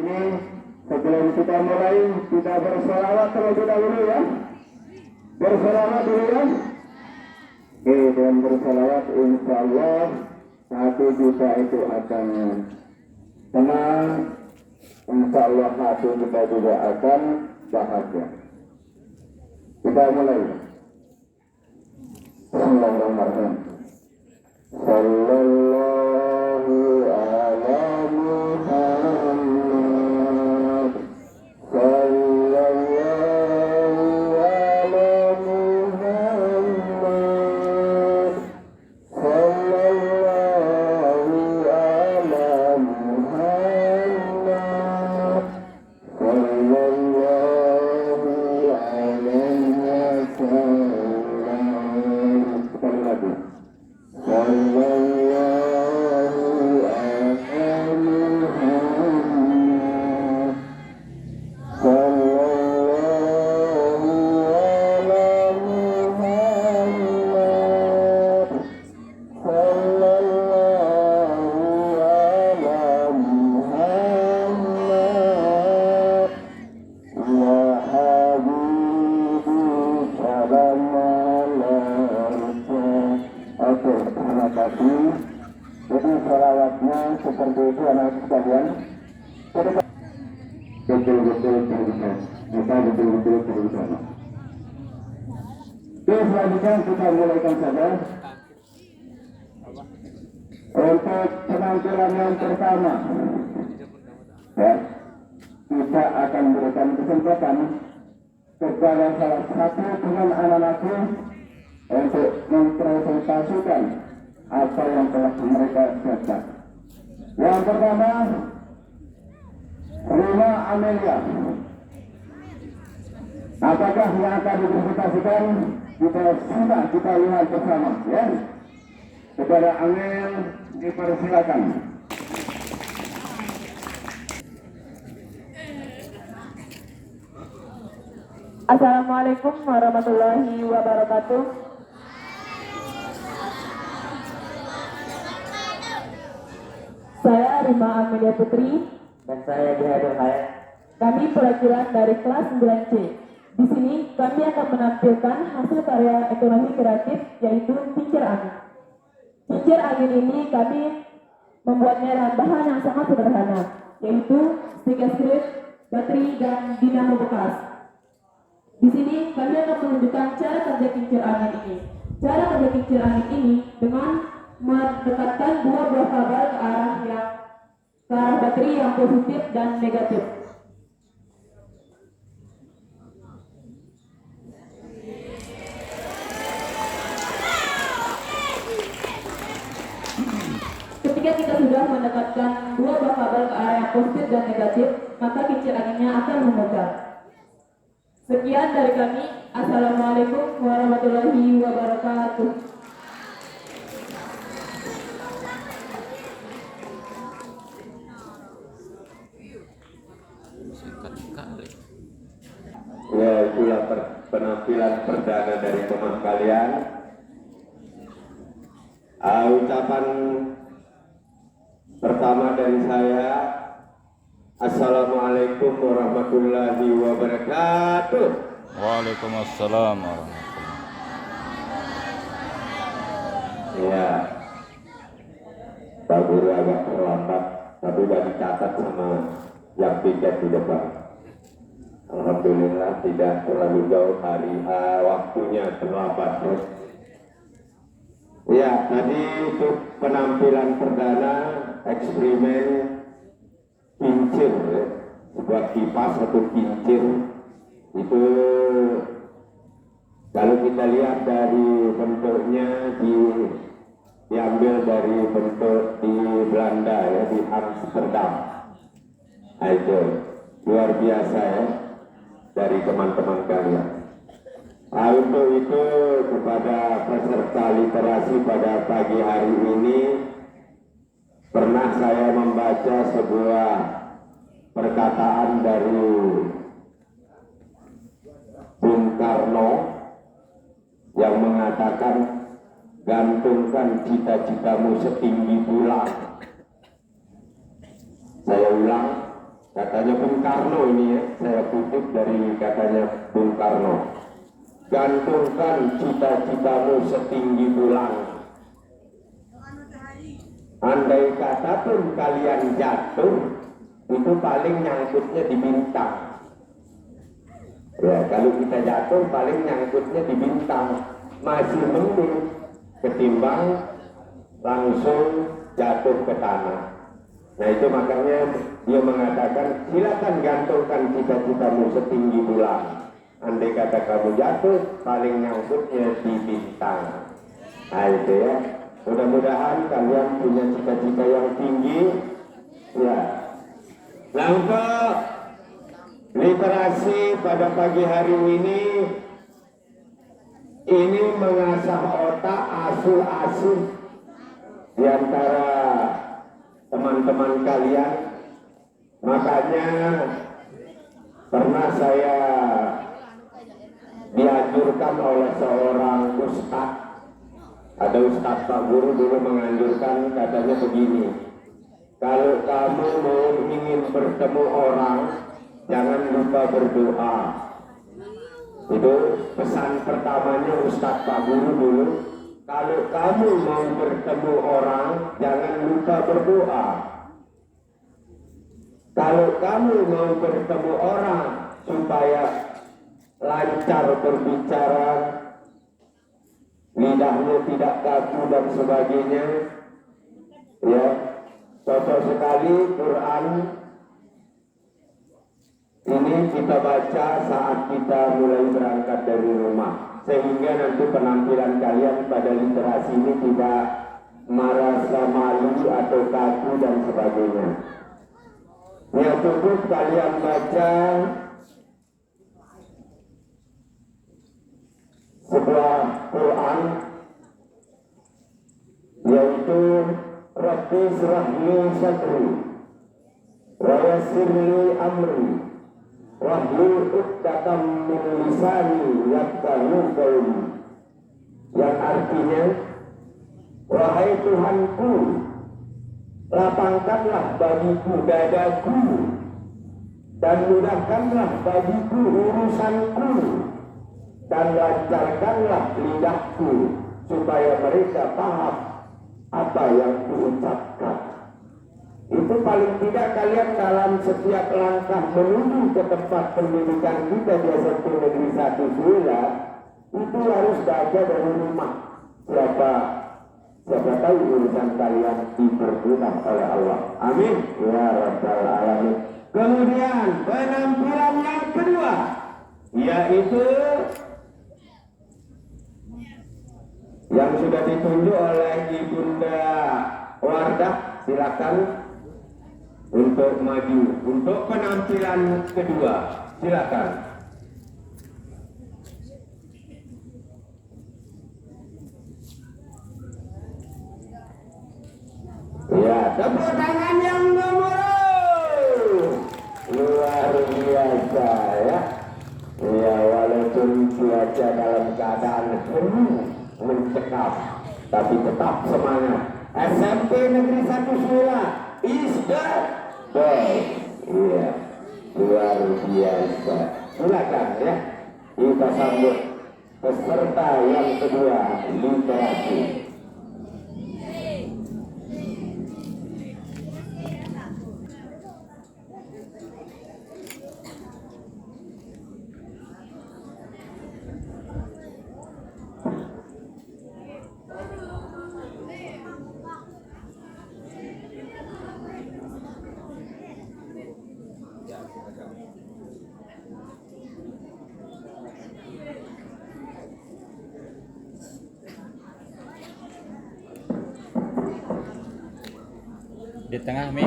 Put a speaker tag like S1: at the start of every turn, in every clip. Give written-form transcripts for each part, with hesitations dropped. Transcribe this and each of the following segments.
S1: ini. Sebelum kita mulai, kita bersolawat terlebih dahulu ya. Bersolawat dulu ya. Oke, dan bersolawat insya Allah hati kita itu akan tenang. Insya Allah hati kita juga akan bahagia. Kita mulai. Bismillahirrahmanirrahim. Sallallahu ala Muhammad. Sallallahu ala Muhammad. Sallallahu ala Muhammad. Sallallahu alaihi wasallam. Sekali lagi. Jadi salawatnya seperti itu anak sekalian. Betul-betul berusaha. Kita betul-betul berusaha. Oke, selanjutnya kita mulaikan saja. Untuk penampilan yang pertama, ya, kita akan berikan kesempatan kepada salah satu teman anak-anakku untuk mempresentasikan apa yang telah mereka siapkan. Yang pertama, Rina Amelia. Apakah yang akan dipresentasikan? Kita lihat bersama, ya. Kepada Amel dipersilakan.
S2: Assalamualaikum warahmatullahi wabarakatuh. Saya Rima Amelia Putri.
S3: Dan saya Dihadir Hayat.
S2: Kami perwakilan dari kelas 9C. Di sini kami akan menampilkan hasil karya ekonomi kreatif yaitu kincir angin. Kincir angin ini kami membuatnya dengan bahan yang sangat sederhana, yaitu stick strip, baterai, dan dinamo bekas. Di sini kami akan menunjukkan cara kerja kincir angin ini. Cara kerja kincir angin ini dengan mendekatkan dua buah kabel ke arah baterai yang positif dan negatif. Ketika kita sudah mendekatkan dua buah kabel ke arah yang positif dan negatif, maka kincir anginnya akan memutar. Sekian dari kami. Assalamualaikum warahmatullahi wabarakatuh.
S1: Ya, itulah penampilan perdana dari teman kalian. Ucapan pertama dari saya, Assalamualaikum warahmatullahi wabarakatuh.
S4: Waalaikumsalam warahmatullahi.
S1: Ya, Pak Guru agak terlambat, tapi sudah dicatat sama yang piket di depan. Alhamdulillah tidak terlalu jauh hari waktunya terlambat terus. Ya, tadi itu penampilan perdana eksperimen kincir, ya. Sebuah kipas atau kincir itu kalau kita lihat dari bentuknya diambil dari bentuk di Belanda, ya, di Amsterdam. Nah, itu luar biasa, ya, dari teman-teman kalian. Nah, untuk itu kepada peserta literasi pada pagi hari ini, pernah saya membaca sebuah perkataan dari Bung Karno yang mengatakan, gantungkan cita-citamu setinggi bulan. Saya ulang, Katanya Bung Karno ini ya, saya kutip dari katanya Bung Karno. Gantungkan cita-citamu setinggi bulan. Andai kata pun kalian jatuh, itu paling nyangkutnya di bintang. Ya, kalau kita jatuh paling nyangkutnya di bintang. Masih mending ketimbang langsung jatuh ke tanah. Nah itu makanya dia mengatakan silakan gantungkan cita-citamu setinggi bulan. Andai kata kamu jatuh paling nyangkutnya di bintang. Nah itu ya, mudah-mudahan kalian punya cita-cita yang tinggi ya. Nah untuk literasi pada pagi hari ini mengasah otak asuh-asuh di antara teman-teman kalian. Makanya pernah saya dianjurkan oleh seorang ustadz, ada ustadz Pak Guru dulu menganjurkan, katanya begini, kalau kamu mau ingin bertemu orang jangan lupa berdoa. Itu pesan pertamanya ustadz Pak Guru dulu. Kalau kamu mau bertemu orang jangan lupa berdoa. Kalau kamu mau bertemu orang supaya lancar berbicara, lidahnya tidak kaku dan sebagainya, ya cocok sekali Quran ini kita baca saat kita mulai berangkat dari rumah, sehingga nanti penampilan kalian pada literasi ini tidak merasa malu atau kaku dan sebagainya. Ya cukup kalian baca sebuah Quran, yaitu Rabbi shrah li sadri wa yassir li amri wahlul 'uqdatam min lisani yafqahu qawli, yang artinya wahai Tuhanku, lapangkanlah bagiku dadaku dan mudahkanlah bagiku urusanku dan lancarkanlah lidahku supaya mereka paham apa yang kuucapkan. Itu paling tidak kalian dalam setiap langkah menuju ke tempat pendidikan kita di SMP Negeri 1 Suila itu harus baca dari rumah. Siapa tahu urusan kalian dipermudah oleh Allah. Amin ya rabbal alamin. Kemudian penampilan yang kedua yaitu yang sudah ditunjuk oleh Ibunda Wardah. Silakan untuk maju untuk penampilan kedua, silakan. Ya, tepuk tangan yang gemuruh, luar biasa ya. Ya, walaupun cuaca dalam keadaan mencekam, tapi tetap semangat. SMP Negeri 1 Suila is the best. Iya, luar biasa. Silakan ya, kita sambut peserta yang kedua, literasi.
S4: Di tengah, Mi.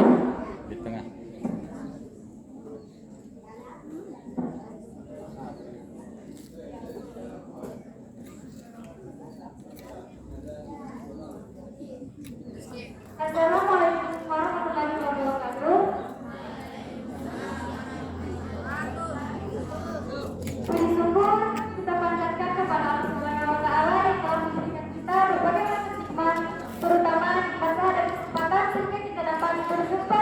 S4: Di tengah.
S5: Assalamualaikum warahmatullahi wabarakatuh. Puji syukur kita panjatkan kepada Allah Subhanahu wa Ta'ala yang telah memberikan kita berbagai macam nikmat, terutama masa dan kesempatan sehingga kita dapat berjumpa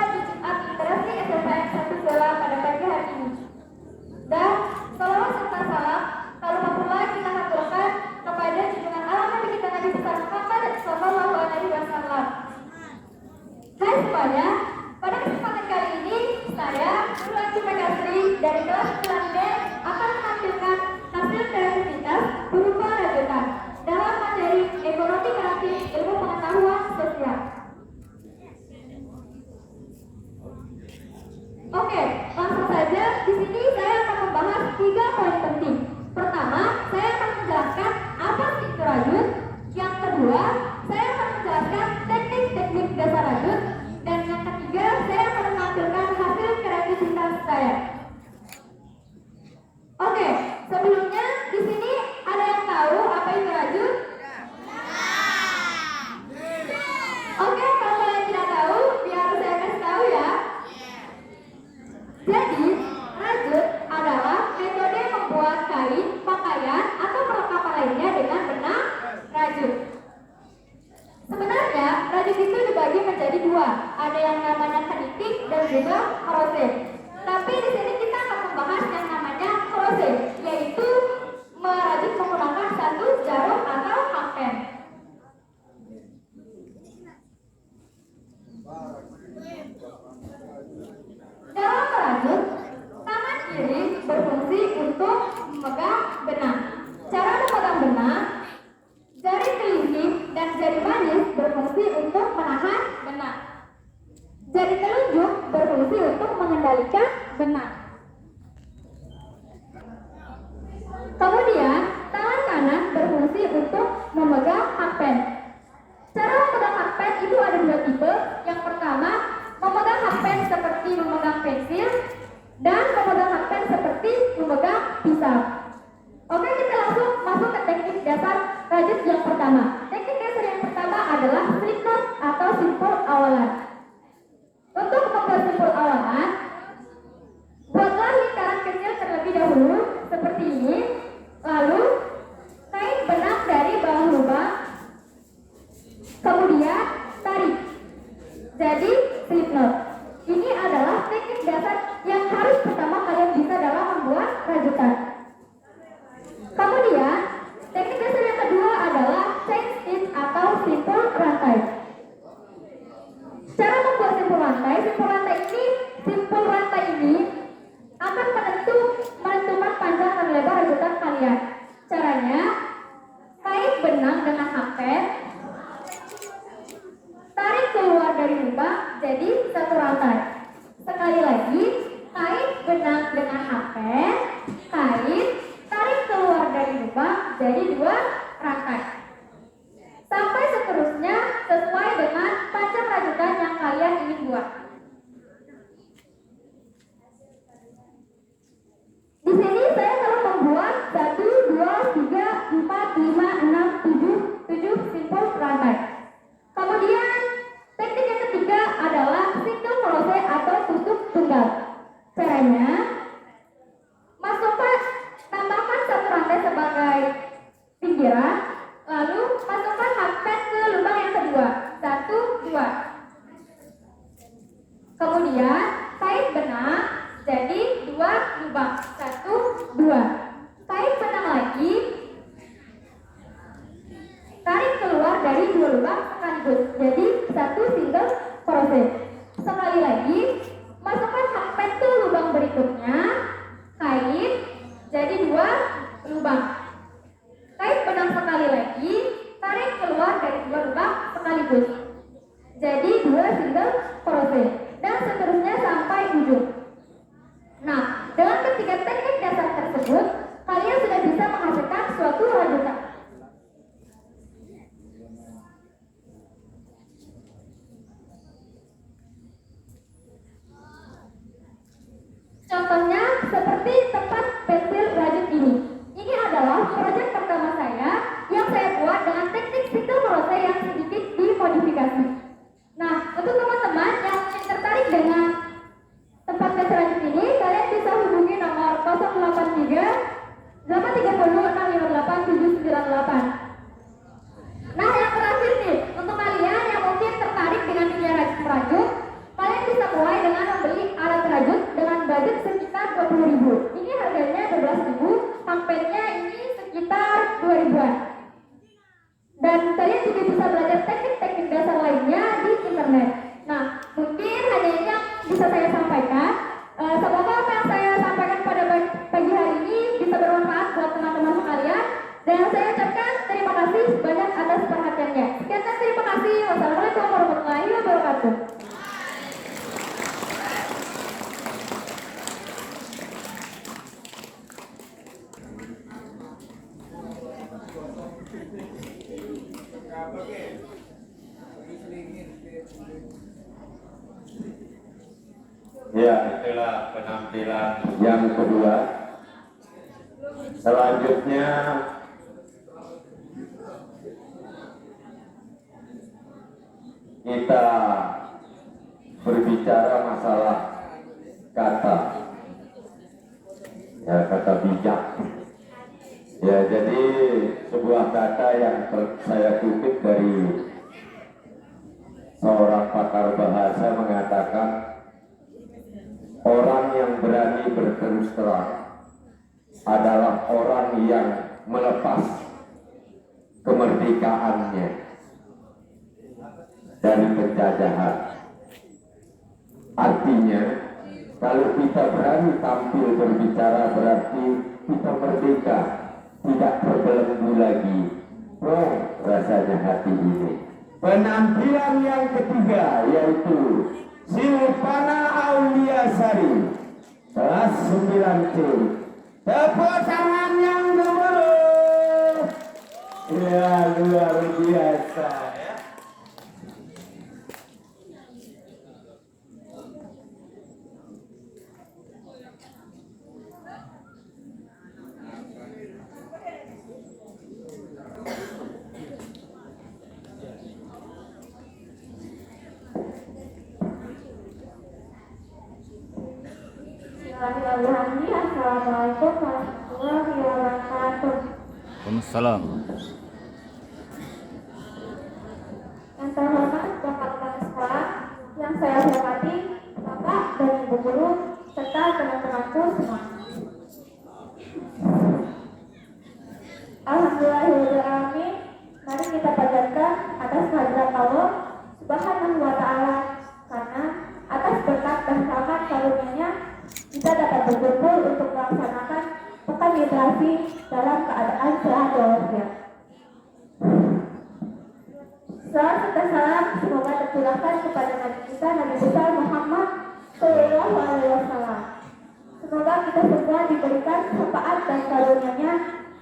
S5: dari kelas 9B akan menampilkan hasil kreativitas berupa rajutan dalam materi ekonomi kreatif ilmu pengetahuan sosial. Oke, langsung saja. Di sini saya akan membahas 3 poin penting. Pertama, saya akan menjelaskan apa sih itu rajut. Yang kedua, saya akan menjelaskan teknik-teknik dasar rajut. Dan yang ketiga, saya akan menampilkan hasil kreativitas saya. Oke, sebelumnya di sini ada yang tahu apa itu rajut? Oke, kalau kalian tidak tahu, biar saya kasih tahu ya. Jadi, rajut adalah metode membuat kain, pakaian, atau perlengkapan lainnya dengan benang rajut. Sebenarnya, rajut itu dibagi menjadi 2. Ada yang namanya kenitik dan juga krose. Tapi di sini kita akan membahas yang namanya krose, yaitu merajut menggunakan satu jarum atau hampen. Dalam merajut, tangan kiri berfungsi untuk memegang benang. Cara memegang benang, jari kelingking dan jari manis berfungsi untuk menahan benang. Jari telunjuk berfungsi untuk mengendalikan benang. Kemudian, tangan kanan berfungsi untuk memegang hakpen. Cara memegang hakpen itu ada 2 tipe. Yang pertama, memegang hakpen seperti memegang pensil, dan memegang hakpen seperti memegang pisau. Oke, kita langsung masuk ke teknik dasar rajut yang pertama. Teknik dasar yang pertama adalah slip knot atau simpul awalan. Untuk membuat simpul awalan, buatlah lingkaran kecil terlebih dahulu seperti ini. Lalu kain benang dari bawah lubang, kemudian tarik. Jadi slip knot. Ini adalah teknik dasar yang harus pertama kalian bisa dalam membuat rajutan. Kemudian, teknik dasar yang kedua adalah chain stitch atau simpul rantai. Cara membuat simpul rantai ini akan menentukan panjang dan lebar rajutan kalian. Caranya, kait benang dengan hakpen, tarik keluar dari lubang jadi satu rantai. Sekali lagi, kait benang dengan hakpen, kait, tarik keluar dari lubang jadi 2 rantai. Sampai seterusnya sesuai dengan panjang rajutan yang kalian ingin buat. Di sini saya telah membuat 1, 2, 3, 4, 5, 6, 7 simpul rantai. Kemudian teknik yang ketiga adalah single crochet atau tusuk tunggal. Caranya, tambahkan 1 rantai sebagai pinggiran, lalu masukkan hakpen ke lubang yang kedua. 1, 2. Kemudian kait benang jadi 2 lubang. 1, 2. Kait benang lagi, tarik keluar dari 2 lubang sekaligus jadi 1 single crochet. Sekali lagi, masukkan hakpen ke lubang berikutnya, kait jadi 2 lubang. Kait benang sekali lagi, tarik keluar dari 2 lubang sekaligus jadi 2 single crochet, dan seterusnya sampai ujung. Nah, dengan ketiga teknik dasar tersebut, kalian sudah bisa menghasilkan suatu rajutan. Contohnya seperti tempat pensil rajut ini. Ini adalah proyek pertama saya yang saya buat dengan teknik single crochet yang sedikit dimodifikasi. Nah, untuk teman-teman yang tertarik dengan tempat pensil rajut ini, kalian bisa hubungi nomor 083 830 658 798. Nah, yang terakhir nih, untuk kalian yang mungkin tertarik dengan dunia rajut, kalian bisa mulai dengan membeli alat rajut dengan budget sekitar 20.000. Ini harganya 12.000, hampennya ini sekitar 2.000-an. Dan kalian juga bisa belajar teknik-teknik dasar lainnya di internet. Nah, mungkin hanya ini yang bisa saya sampaikan. Semoga apa yang saya sampaikan
S1: Ya, itulah penampilan yang kedua. Selanjutnya kita berbicara masalah kata, ya, kata bijak. Ya, jadi sebuah kata yang saya kutip dari seorang pakar bahasa mengatakan, orang yang berani berterus terang adalah orang yang melepas kemerdekaannya dari penjajahan. Artinya, kalau kita berani tampil berbicara berarti kita merdeka, tidak terbelenggu lagi. Oh, rasanya hati ini. Penampilan yang ketiga yaitu Silvana Auliasari kelas 9C. Tepuk tangan yang gemuruh. Ya, luar biasa ya.
S5: Assalamualaikum warahmatullahi wabarakatuh.
S4: Waalaikumsalam.
S5: Yang terhormat Bapak Kepala Sekolah, yang saya hormati Bapak dan Ibu Guru serta teman-temanku semua. Alhamdulillahirrahmanirrahim. Mari kita panjatkan atas kehadirat Allah Subhanahu wa Ta'ala, karena atas berkat dan rahmat karunia-Nya kita dapat berkumpul untuk melaksanakan pekan literasi dalam keadaan sehat walafiat. Salam serta salam semoga tercurahkan kepada Nabi kita Nabi besar Muhammad Sallallahu Alaihi Wasallam. Semoga kita semua diberikan syafaat dan karunia-Nya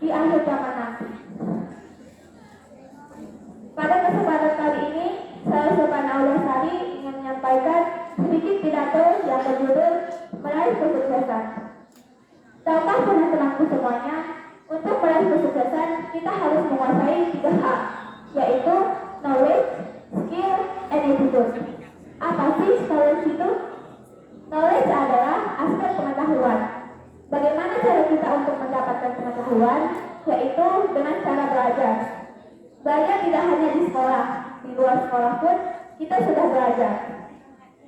S5: di akhir zaman nanti. Pada kesempatan kali ini, saya Silvana Auliasari ingin menyampaikan sedikit pidato yang berjudul Meraih Kesuksesan. Tahukah teman-temanku semuanya, untuk meraih kesuksesan kita harus menguasai 3 hal, yaitu knowledge, skill, and attitude. Apa sih knowledge itu? Knowledge adalah aspek pengetahuan. Bagaimana cara kita untuk mendapatkan pengetahuan? Yaitu dengan cara belajar. Belajar tidak hanya di sekolah, di luar sekolah pun kita sudah belajar.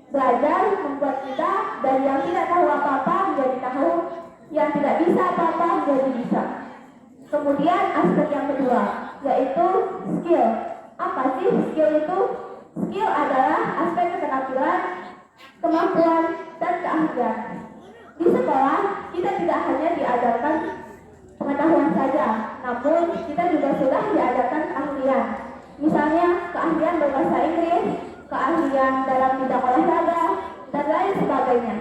S5: Belajar membuat kita dari yang tidak tahu apa-apa menjadi tahu, yang tidak bisa apa-apa menjadi bisa. Kemudian aspek yang kedua, yaitu skill. Apa sih skill itu? Skill adalah aspek keterampilan, kemampuan, dan keahlian. Di sekolah, kita tidak hanya diajarkan pengetahuan saja, namun kita juga sudah diajarkan keahlian. Misalnya, keahlian berbahasa Inggris, keahlian dalam bidang olahraga, dan lain sebagainya.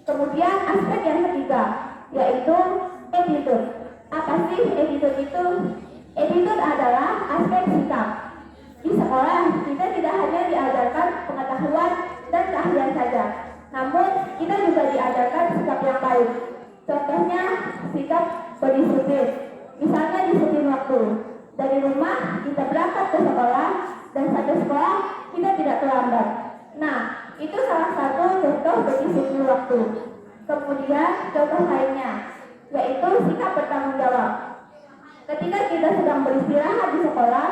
S5: Kemudian aspek yang ketiga, yaitu attitude. Apa sih attitude itu? Attitude adalah aspek sikap. Di sekolah, kita tidak hanya diajarkan pengetahuan dan keahlian saja, namun kita juga diajarkan sikap yang baik. Contohnya, sikap berdisiplin. Misalnya disiplin waktu. Dari rumah, kita berangkat ke sekolah, dan sampai sekolah, kita tidak terlambat. Nah, itu salah satu contoh berdisiplin waktu. Kemudian, contoh lainnya, yaitu sikap bertanggung jawab. Ketika kita sedang beristirahat di sekolah,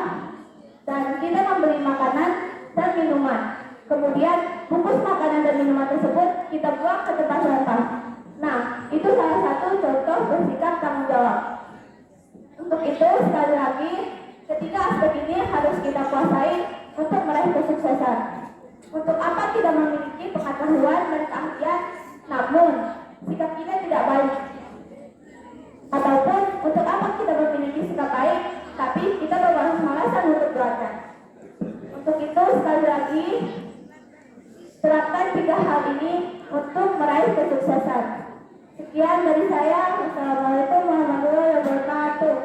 S5: dan kita membeli makanan dan minuman, kemudian bungkus makanan dan minuman tersebut kita buang ke tempat sampah. Nah, itu salah satu contoh bersikap tanggung jawab. Untuk itu, sekali lagi, ketiga aspek ini harus kita kuasai untuk meraih kesuksesan. Untuk apa kita memiliki pengetahuan dan keahlian, namun sikap kita tidak baik? Ataupun untuk apa kita memiliki sikap baik, tapi kita bermalas-malasan untuk belajar? Untuk itu, sekali lagi, terapkan 3 hal ini untuk meraih kesuksesan. Sekian dari saya. Wassalamualaikum warahmatullahi wabarakatuh.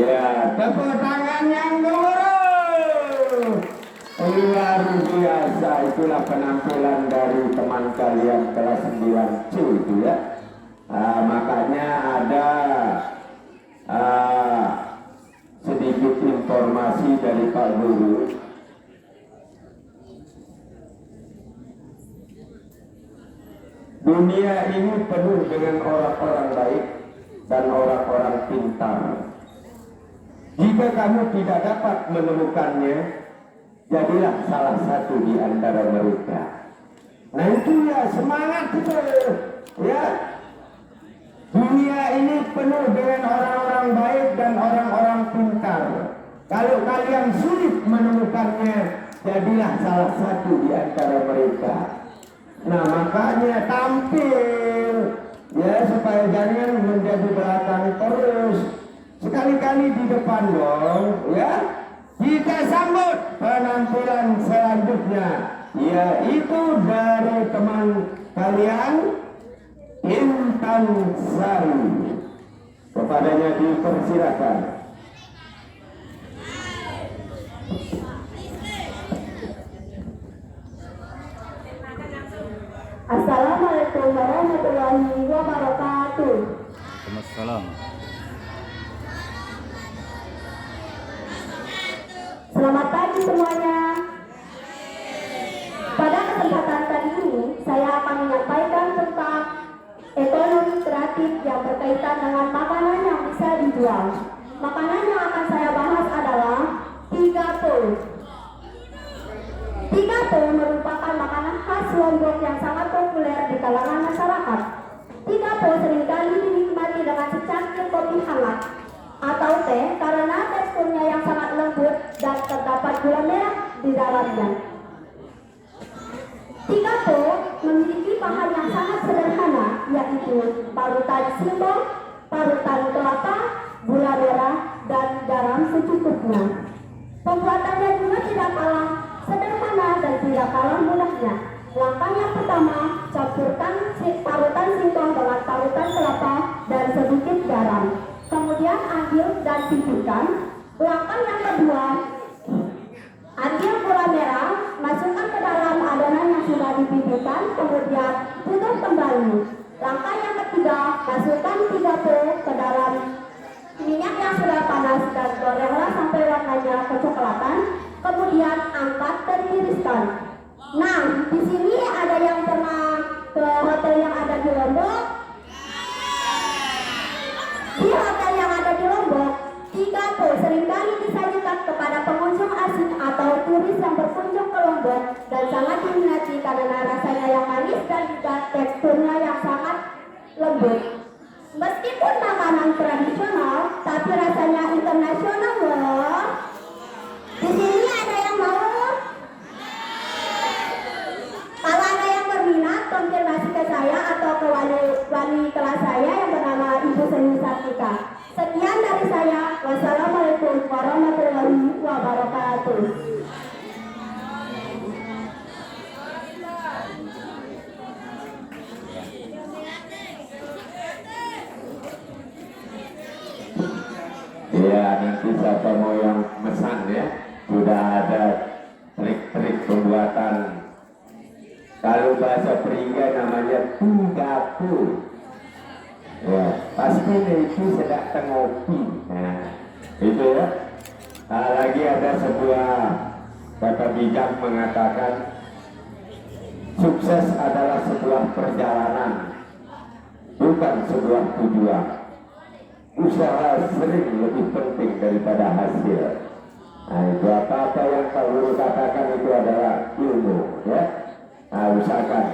S1: Ya, tepuk tangan yang gemuruh. Luar biasa, itulah penampilan dari teman kalian kelas 9C itu ya. Makanya ada sedikit informasi dari Pak Guru. Dunia ini penuh dengan orang-orang baik dan orang-orang pintar. Jika kamu tidak dapat menemukannya, jadilah salah satu di antara mereka. Nah itu ya, semangat itu ya. Dunia ini penuh dengan orang-orang baik dan orang-orang pintar. Kalau kalian sulit menemukannya, jadilah salah satu di antara mereka. Nah makanya tampil ya, supaya jangan menjadi belakang terus. Sekali-kali di depan dong ya. Kita sambut penampilan selanjutnya, yaitu dari teman kalian Intan Sari. Kepadanya dipersilakan.
S2: Assalamualaikum warahmatullahi wabarakatuh.
S4: Waalaikumsalam.
S2: Selamat pagi semuanya. Pada kesempatan kali ini, saya akan menyampaikan tentang ekonomi kreatif yang berkaitan dengan makanan yang bisa dijual. Makanan yang akan saya bahas adalah tigapo. Tigapo merupakan makanan khas Lombok yang sangat populer di kalangan masyarakat. Tigapo seringkali dinikmati dengan secangkir kopi hangat atau teh karena teksturnya yang sangat lembut dan terdapat gula merah di dalamnya. Tigapo memiliki bahan yang sangat sederhana, yaitu parutan singkong, parutan kelapa, gula merah, dan garam secukupnya. Pembuatannya juga tidak kalah sederhana dan tidak kalah mudahnya. Langkah yang pertama, campurkan parutan singkong dengan parutan kelapa dan sedikit garam. Kemudian ambil dan pipihkan. Langkah yang kedua, ambil gula merah, masukkan ke dalam adonan yang sudah dipipihkan, kemudian tutup kembali. Langkah yang ketiga, masukkan tigapo ke dalam minyak yang sudah panas dan gorenglah sampai warnanya kecoklatan. Kemudian angkat dan tiriskan. Nah, di sini ada yang pernah ke hotel yang ada di Lombok? Di hotel yang ada di Lombok, tigapo seringkali disajikan kepada pengunjung asing atau turis yang berkunjung ke Lombok dan sangat diminati karena rasanya yang manis dan juga teksturnya yang sangat lembut. Meskipun makanan tradisional, tapi rasanya internasional loh. Di sini ada yang mau? Kalau ada yang berminat, konfirmasi ke saya atau ke wali kelas saya yang bernama Ibu Seni Sartika. Sekian dari saya. Wassalamualaikum warahmatullahi wabarakatuh.
S1: Ya, nanti siapa mau yang pesan ya, sudah ada trik-trik pembuatan. Kalau bahasa Peringga namanya tigapo. Ya, pasti itu sedang tengopi. Nah, itu ya. Lagi ada sebuah kata bijak mengatakan, sukses adalah sebuah perjalanan, bukan sebuah tujuan. Usaha sering lebih penting daripada hasil. Nah, itu apa-apa yang Pak Guru katakan itu adalah ilmu ya. Nah, usahakan.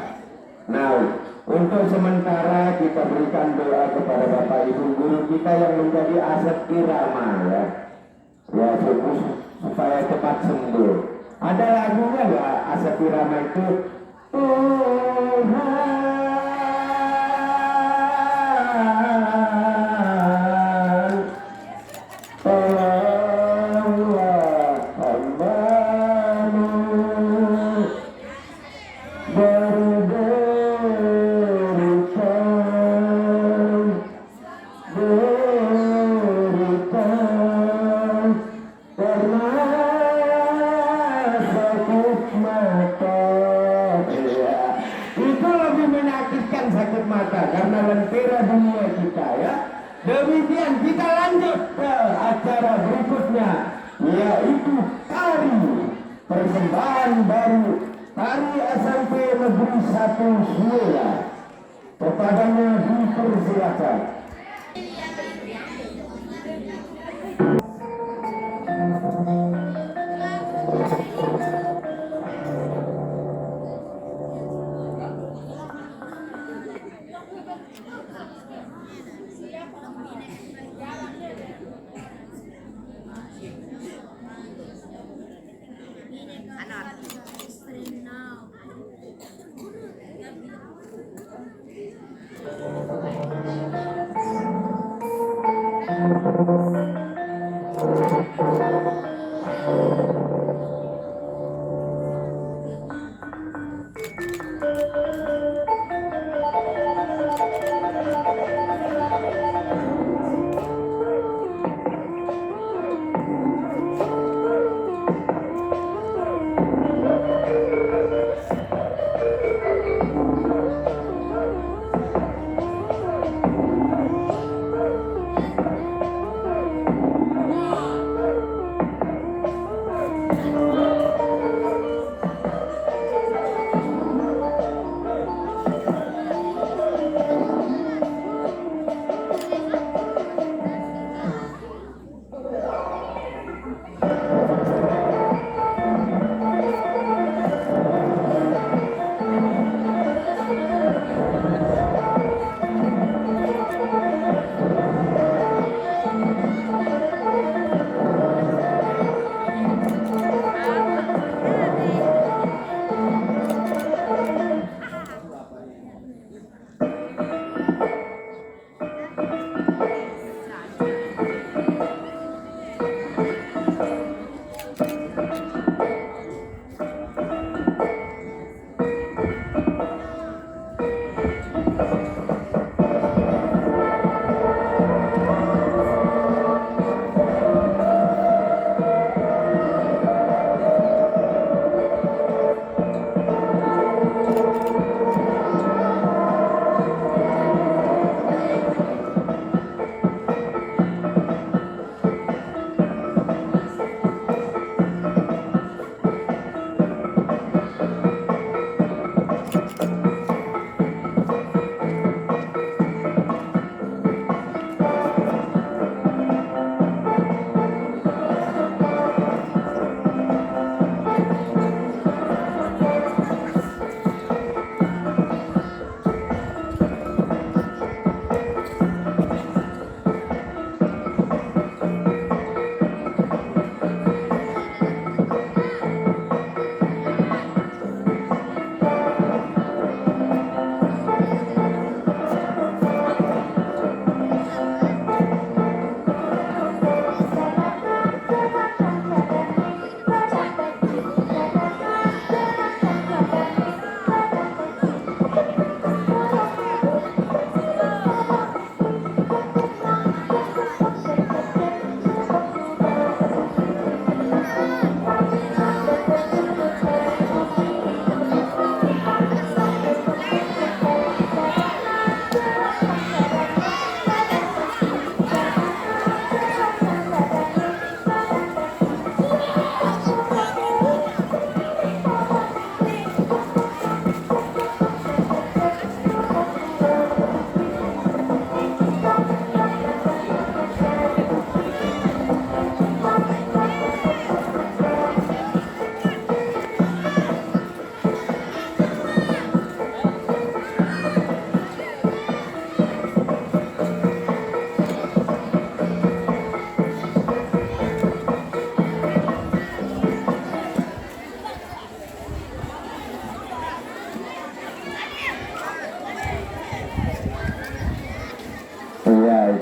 S1: Nah, untuk sementara kita berikan doa kepada Bapak Ibu Guru kita yang menjadi aset irama ya. Ya, supaya cepat sembuh. Ada lagunya nggak aset irama itu? Tuhan berikutnya yaitu tari persembahan dari tari SMP Negeri 1 Suela. Kepadanya dipersilakan.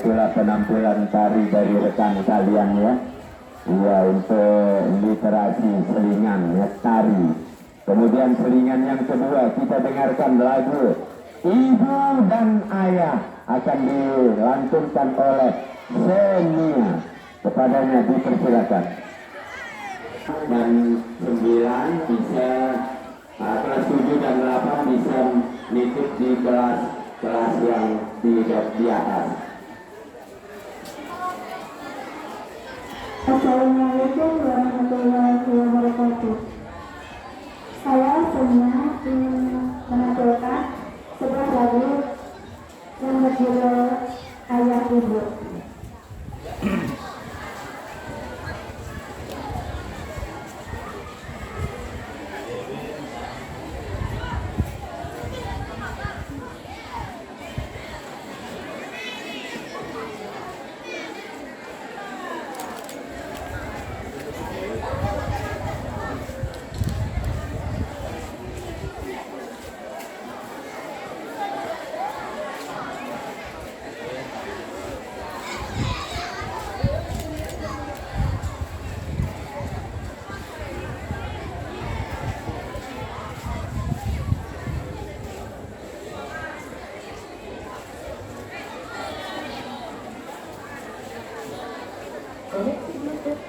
S1: Itulah penampilan tari dari rekan kalian ya. Ya, untuk literasi selingan ya, tari. Kemudian selingan yang kedua kita dengarkan lagu Ibu dan Ayah akan dilantunkan oleh Senia. Kepadanya dipersilakan. Dan 9 bisa kelas 7 dan 8 bisa nitip di kelas yang di atas.
S2: Assalamualaikum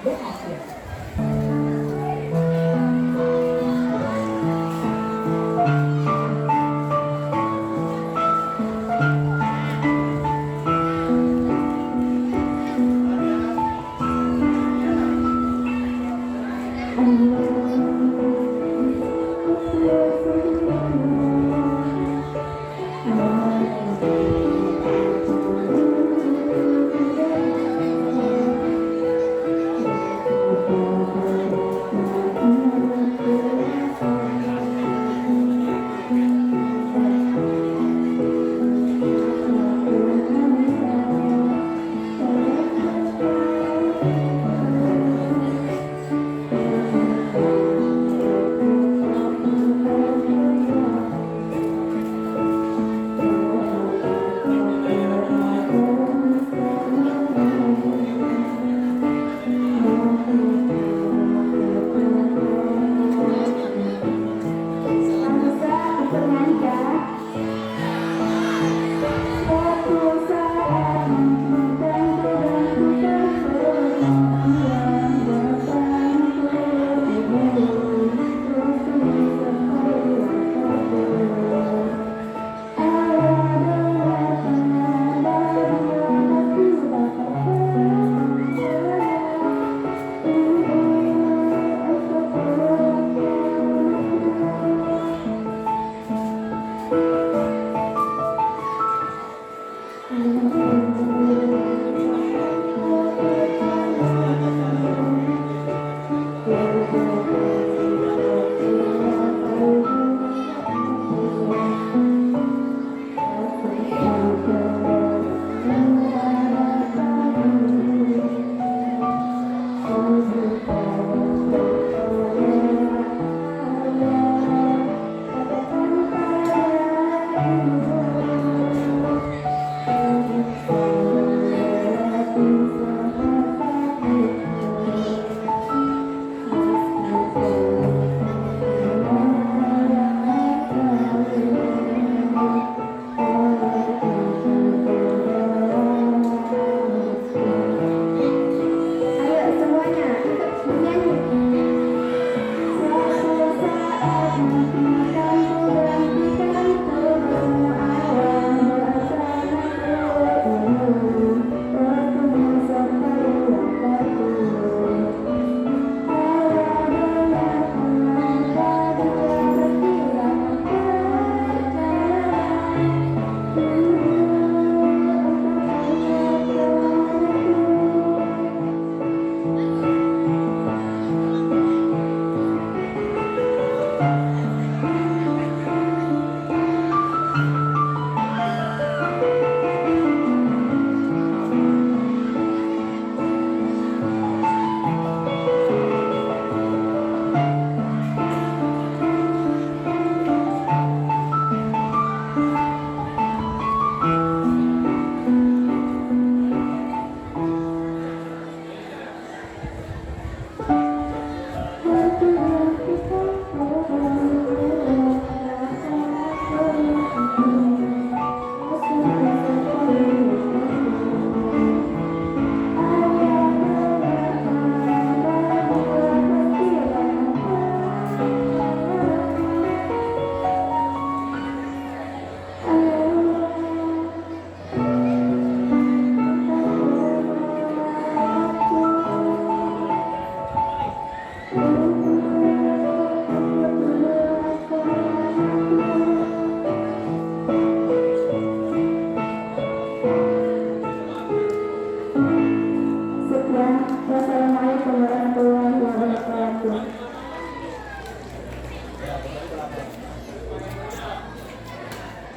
S2: berhasil.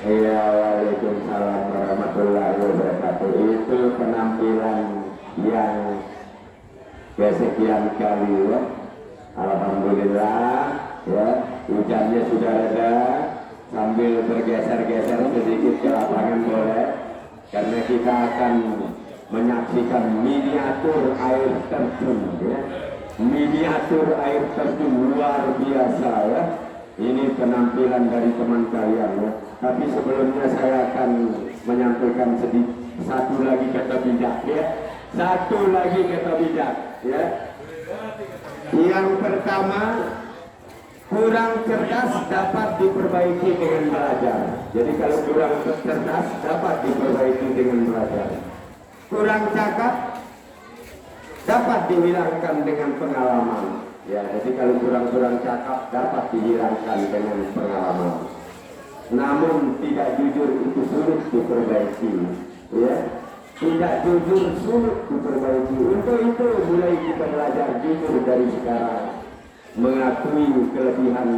S1: Iya, waalaikumsalam warahmatullahi wabarakatuh. Itu penampilan yang kesekian kali ya. Alhamdulillah ya, hujannya sudah reda, sambil bergeser-geser sedikit ke lapangan boleh, karena kita akan menyaksikan miniatur air terjun ya. Miniatur air terjun luar biasa ya. Ini penampilan dari teman kalian ya. Tapi sebelumnya saya akan menyampaikan satu lagi kata bijak ya. Satu lagi kata bijak. Ya. Yang pertama, kurang cerdas dapat diperbaiki dengan belajar. Jadi kalau kurang cerdas dapat diperbaiki dengan belajar. Kurang cakap dapat dihilangkan dengan pengalaman. Ya, jadi kalau kurang cakap dapat dihilangkan dengan pengalaman. Namun tidak jujur itu sulit diperbaiki. Ya, tidak jujur sulit diperbaiki. Untuk itu mulai kita belajar jujur dari sekarang, mengakui kelebihan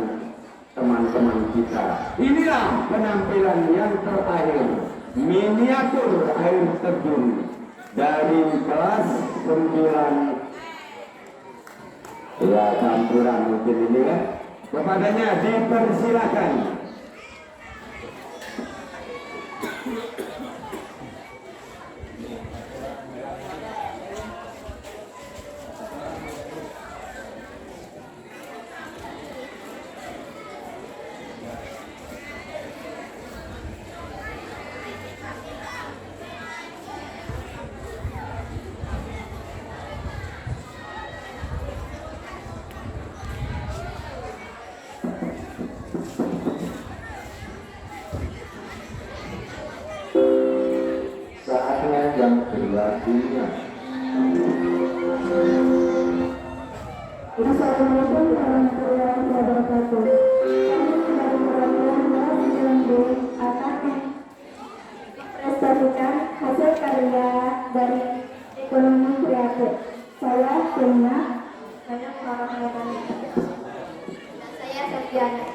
S1: teman-teman kita. Inilah penampilan yang terakhir, miniatur air terjun dari kelas 9. Ya, campuran mungkin ini ya. Kepadanya dipersilakan. Saatnya yang berlakunya.
S2: Assalamualaikum warahmatullahi wabarakatuh. Kami dari perwakilan kelas 9B akan mempresentasikan hasil karya dari ekonomi kreatif. Saya Jemna. Saya Farah Hayatani.
S5: Dan saya Sofiana.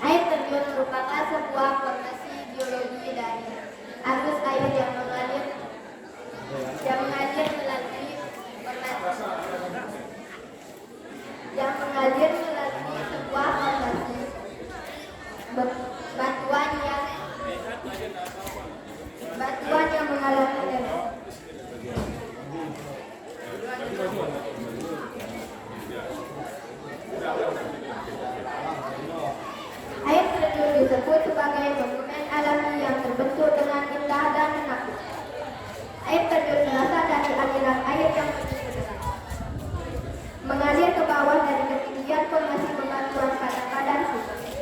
S5: Air terjun merupakan sebuah formasi geologi dari arus air yang mengalir melalui sebuah formasi batuan yang mengalami erosi. Air terjun disebut sebagai monumen alami yang terbentuk dengan indah dan menakjubkan. Air terjun berasal dari aliran air yang begitu deras, mengalir ke bawah dari ketinggian formasi bebatuan pada padang sungai.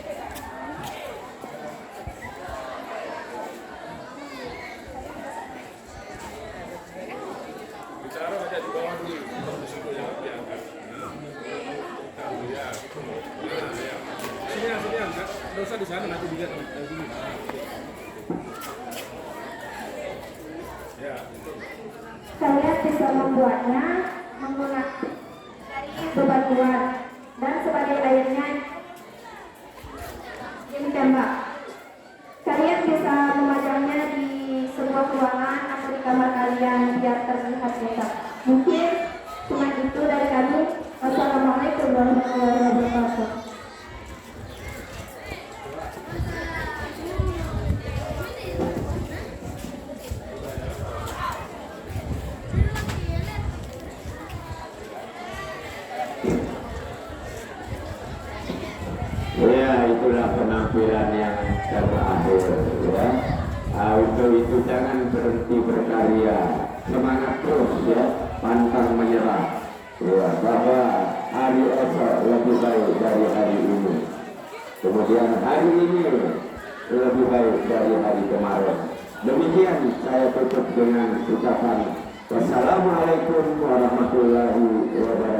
S6: Nggak usah di sana, nanti dilihat dulu. Ya.
S2: Kalian bisa membuatnya menggunakan dari bebatuan dan sebagai airnya yang ditembak. Kalian bisa memajangnya di sebuah ruangan atau di kamar kalian biar terlihat nyata. Mungkin cuma itu dari kami. Wassalamualaikum warahmatullahi wabarakatuh.
S1: Ya, itulah penampilan yang terakhir ya. Untuk itu jangan berhenti berkarya, semangat terus ya, pantang menyerah ya, bahwa hari esok lebih baik dari hari ini, kemudian hari ini lebih baik dari hari kemarin. Demikian saya tutup dengan ucapan wassalamualaikum warahmatullahi wabarakatuh.